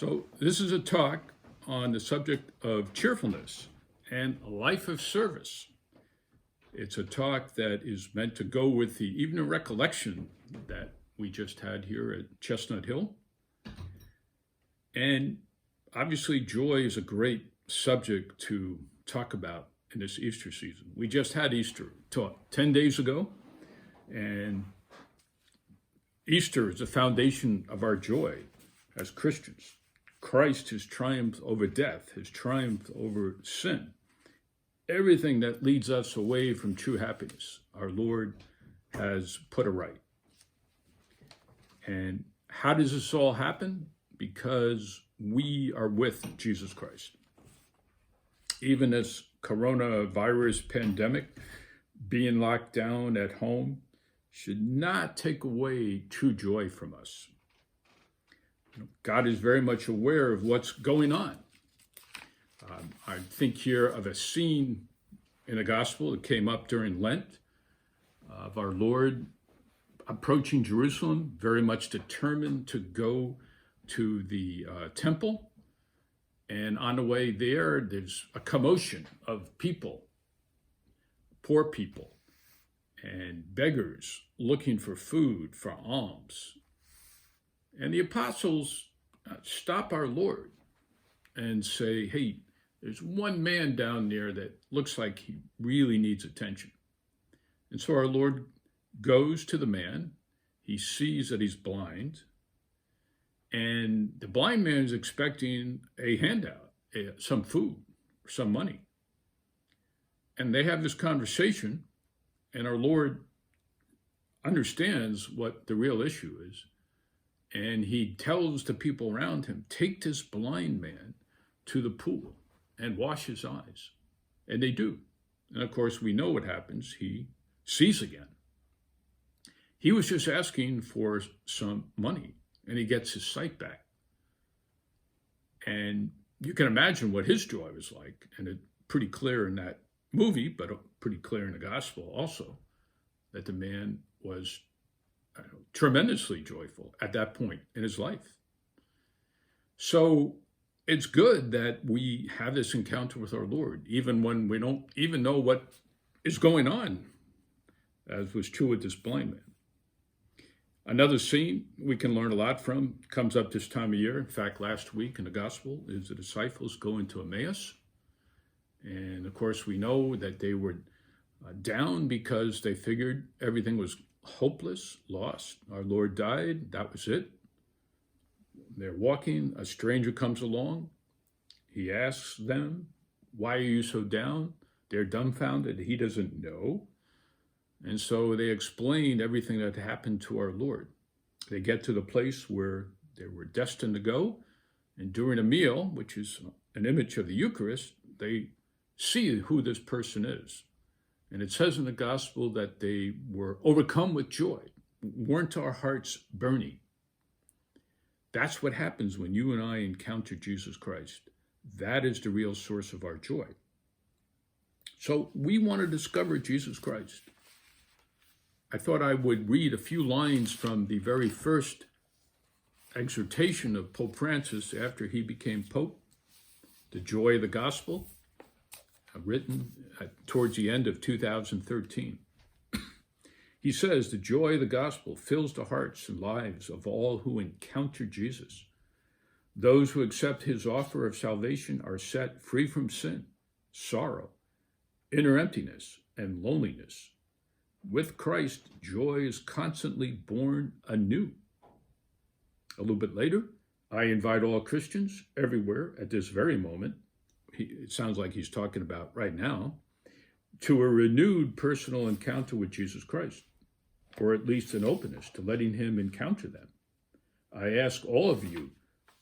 So, this is a talk on the subject of cheerfulness and a life of service. It's a talk that is meant to go with the evening recollection that we just had here at Chestnut Hill. And obviously, joy is a great subject to talk about in this Easter season. We just had Easter 10 days ago, and Easter is the foundation of our joy as Christians. Christ has triumphed over death, has triumphed over sin. Everything that leads us away from true happiness, our Lord has put right. And how does this all happen? Because we are with Jesus Christ. Even this coronavirus pandemic, being locked down at home, should not take away true joy from us. God is very much aware of what's going on. I think here of a scene in the gospel that came up during Lent of our Lord approaching Jerusalem, very much determined to go to the temple. And on the way there, there's a commotion of people, poor people, and beggars looking for food, for alms. And the apostles stop our Lord and say, hey, there's one man down there that looks like he really needs attention. And so our Lord goes to the man. He sees that he's blind. And the blind man is expecting a handout, some food, some money. And they have this conversation, and our Lord understands what the real issue is. And he tells the people around him, take this blind man to the pool and wash his eyes. And they do. And of course, we know what happens. He sees again. He was just asking for some money, and he gets his sight back. And you can imagine what his joy was like. And it's pretty clear in that movie, but pretty clear in the gospel also, that the man was tremendously joyful at that point in his life. So it's good that we have this encounter with our Lord, even when we don't even know what is going on, as was true with this blind man. Another scene we can learn a lot from comes up this time of year. In fact, last week in the gospel is the disciples going to Emmaus. And of course, we know that they were down because they figured everything was hopeless, lost. Our Lord died, that was it. They're walking, a stranger comes along. He asks them, why are you so down? They're dumbfounded, he doesn't know. And so they explained everything that happened to our Lord. They get to the place where they were destined to go, and during a meal, which is an image of the Eucharist, they see who this person is. And it says in the gospel that they were overcome with joy. Weren't our hearts burning? That's what happens when you and I encounter Jesus Christ. That is the real source of our joy. So we want to discover Jesus Christ. I thought I would read a few lines from the very first exhortation of Pope Francis after he became Pope, The Joy of the Gospel, written towards the end of 2013. He says, the joy of the gospel fills the hearts and lives of all who encounter Jesus. Those who accept his offer of salvation are set free from sin, sorrow, inner emptiness, and loneliness. With Christ, joy is constantly born anew. A little bit later, I invite all Christians everywhere at this very moment, it sounds like he's talking about right now, to a renewed personal encounter with Jesus Christ, or at least an openness to letting him encounter them. I ask all of you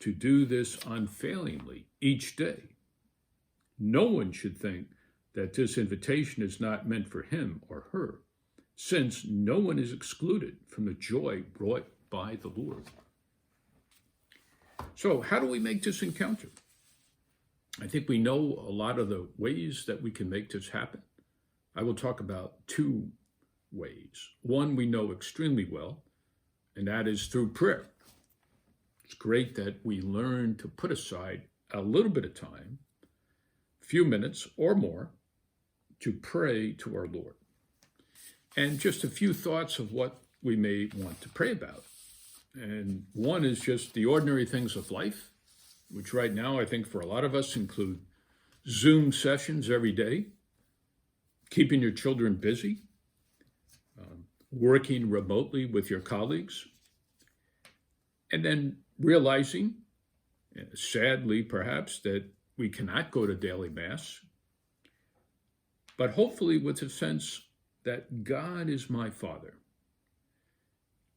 to do this unfailingly each day. No one should think that this invitation is not meant for him or her, since no one is excluded from the joy brought by the Lord. So how do we make this encounter? I think we know a lot of the ways that we can make this happen. I will talk about two ways. One we know extremely well, and that is through prayer. It's great that we learn to put aside a little bit of time, a few minutes or more, to pray to our Lord. And just a few thoughts of what we may want to pray about. And one is just the ordinary things of life, which right now I think for a lot of us include Zoom sessions every day, keeping your children busy, working remotely with your colleagues, and then realizing, sadly perhaps, that we cannot go to daily Mass, but hopefully with a sense that God is my Father.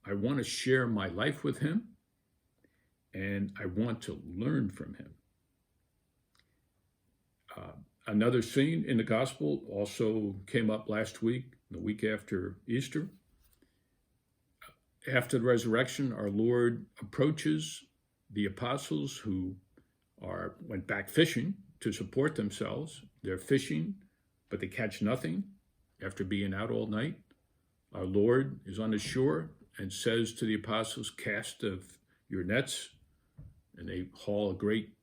I want to share my life with him, and I want to learn from him. Another scene in the gospel also came up last week, the week after Easter. After the resurrection, our Lord approaches the apostles who went back fishing to support themselves. They're fishing, but they catch nothing after being out all night. Our Lord is on the shore and says to the apostles, "Cast of your nets," and they haul a great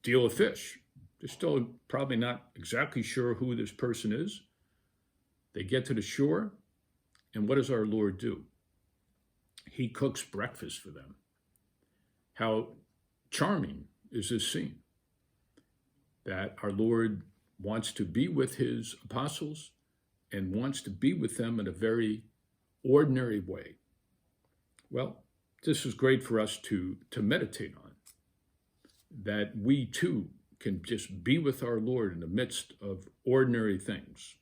deal of fish. They're still probably not exactly sure who this person is. They get to the shore, and what does our Lord do? He cooks breakfast for them. How charming is this scene, that our Lord wants to be with his apostles and wants to be with them in a very ordinary way. Well, this is great for us to meditate on, that we too can just be with our Lord in the midst of ordinary things.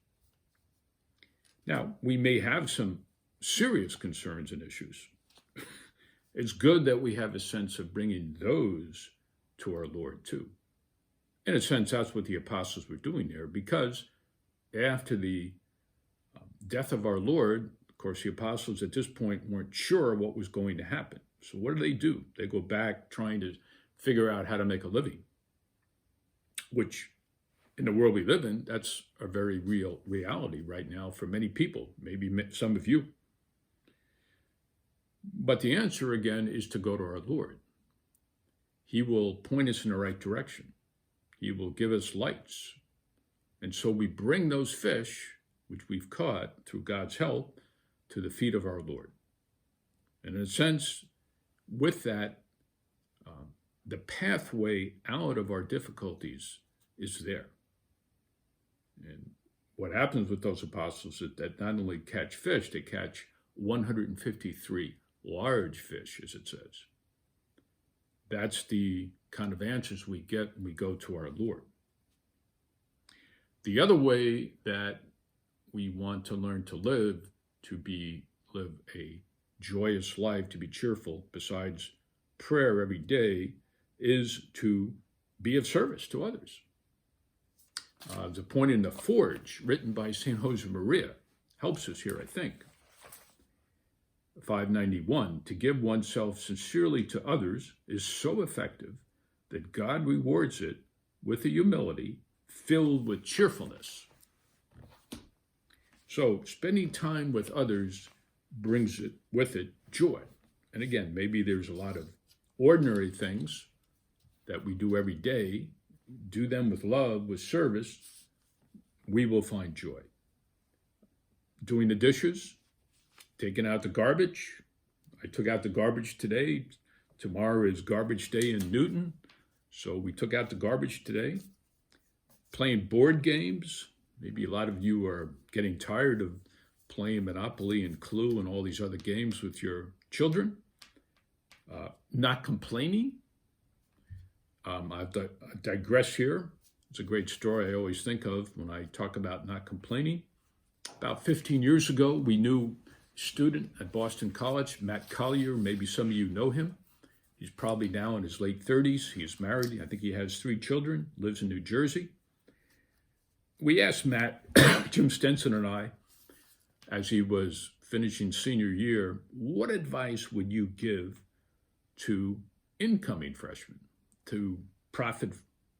Now, we may have some serious concerns and issues. It's good that we have a sense of bringing those to our Lord too. In a sense, that's what the apostles were doing there, because after the death of our Lord, of course, the apostles at this point weren't sure what was going to happen. So what do? They go back trying to figure out how to make a living, which in the world we live in, that's a very real reality right now for many people, maybe some of you. But the answer, again, is to go to our Lord. He will point us in the right direction. He will give us lights. And so we bring those fish, which we've caught through God's help, to the feet of our Lord. And in a sense, with that, the pathway out of our difficulties is there. And what happens with those apostles is that not only catch fish, they catch 153 large fish, as it says. That's the kind of answers we get when we go to our Lord. The other way that we want to learn to live a joyous life, to be cheerful, besides prayer every day, is to be of service to others. The point in the Forge, written by St. Josemaria, helps us here, I think. 591, to give oneself sincerely to others is so effective that God rewards it with a humility filled with cheerfulness. So spending time with others brings it with it joy. And again, maybe there's a lot of ordinary things that we do every day, do them with love, with service, we will find joy. Doing the dishes, taking out the garbage. I took out the garbage today. Tomorrow is garbage day in Newton, so we took out the garbage today. Playing board games. Maybe a lot of you are getting tired of playing Monopoly and Clue and all these other games with your children. Not complaining. I digress here. It's a great story I always think of when I talk about not complaining. About 15 years ago, we knew a student at Boston College, Matt Collier. Maybe some of you know him. He's probably now in his late 30s. He's married. I think he has 3 children, lives in New Jersey. We asked Matt, Jim Stenson and I, as he was finishing senior year, what advice would you give to incoming freshmen to profit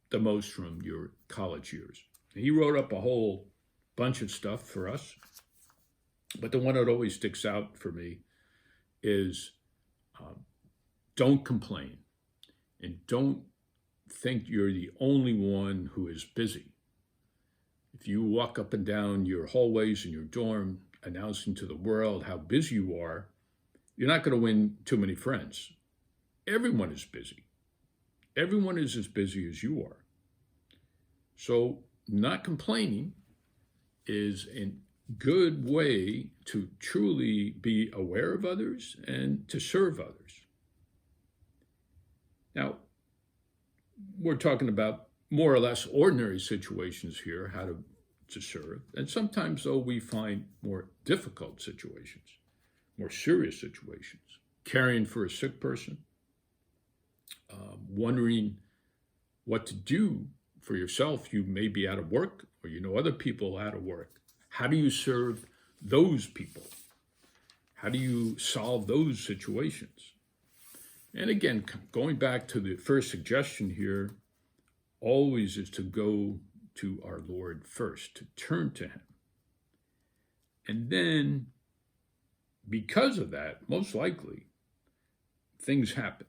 the most from your college years? And he wrote up a whole bunch of stuff for us, but the one that always sticks out for me is don't complain, and don't think you're the only one who is busy. If you walk up and down your hallways in your dorm announcing to the world how busy you are, you're not going to win too many friends. Everyone is busy. Everyone is as busy as you are. So not complaining is a good way to truly be aware of others and to serve others. Now, we're talking about more or less ordinary situations here, how to serve. And sometimes, though, we find more difficult situations, more serious situations. Caring for a sick person, wondering what to do for yourself. You may be out of work, or you know other people out of work. How do you serve those people? How do you solve those situations? And again, going back to the first suggestion here, always is to go to our Lord first, to turn to him. And then, because of that, most likely, things happen.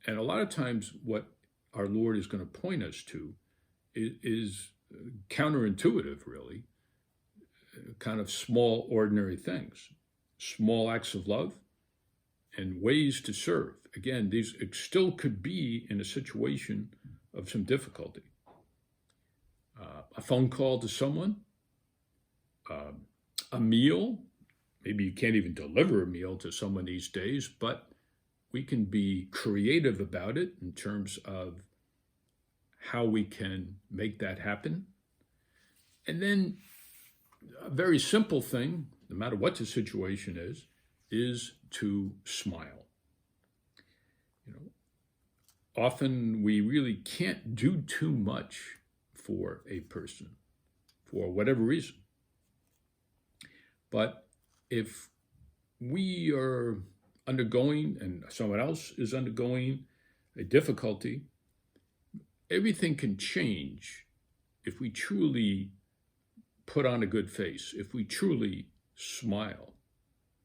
And a lot of times what our Lord is going to point us to is counterintuitive, really, kind of small, ordinary things, small acts of love, and ways to serve. Again, these still could be in a situation of some difficulty. A phone call to someone, a meal. Maybe you can't even deliver a meal to someone these days, but we can be creative about it in terms of how we can make that happen. And then a very simple thing, no matter what the situation is to smile. Often we really can't do too much for a person for whatever reason. But if we are undergoing and someone else is undergoing a difficulty, everything can change if we truly put on a good face, if we truly smile,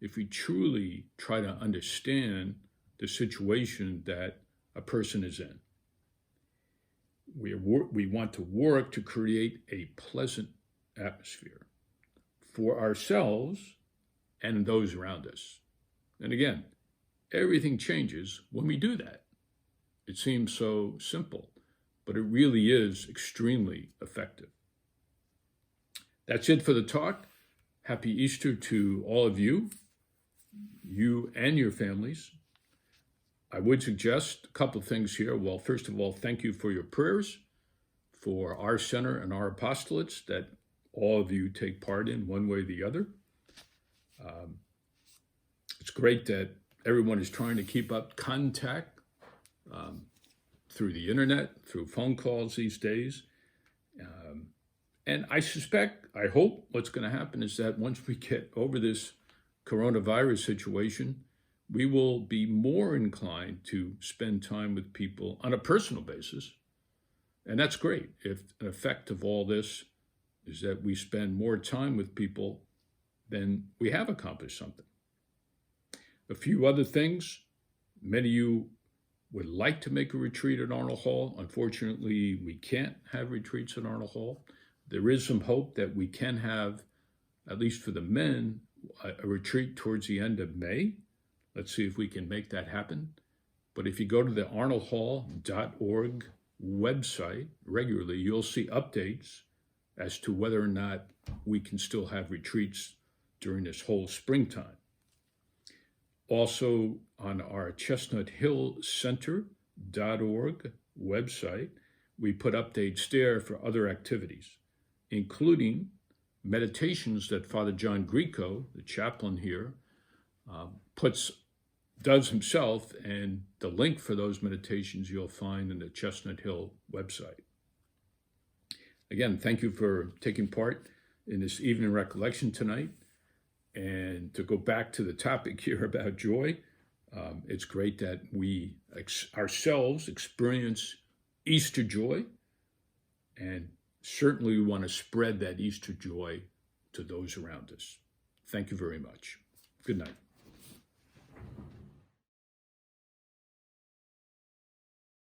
if we truly try to understand the situation that a person is in. We want to work to create a pleasant atmosphere for ourselves and those around us. And again, everything changes when we do that. It seems so simple, but it really is extremely effective. That's it for the talk. Happy Easter to all of you and your families. I would suggest a couple of things here. Well, first of all, thank you for your prayers for our center and our apostolates that all of you take part in one way or the other. It's great that everyone is trying to keep up contact through the internet, through phone calls these days. And I hope what's going to happen is that once we get over this coronavirus situation, we will be more inclined to spend time with people on a personal basis. And that's great. If an effect of all this is that we spend more time with people, then we have accomplished something. A few other things. Many of you would like to make a retreat at Arnold Hall. Unfortunately, we can't have retreats at Arnold Hall. There is some hope that we can have, at least for the men, a retreat towards the end of May. Let's see if we can make that happen. But if you go to the arnoldhall.org website regularly, you'll see updates as to whether or not we can still have retreats during this whole springtime. Also on our chestnuthillcenter.org website, we put updates there for other activities, including meditations that Father John Greco, the chaplain here, does himself, and the link for those meditations you'll find in the Chestnut Hill website. Again, thank you for taking part in this evening recollection tonight. And to go back to the topic here about joy, it's great that we ourselves experience Easter joy, and certainly we want to spread that Easter joy to those around us. Thank you very much. Good night.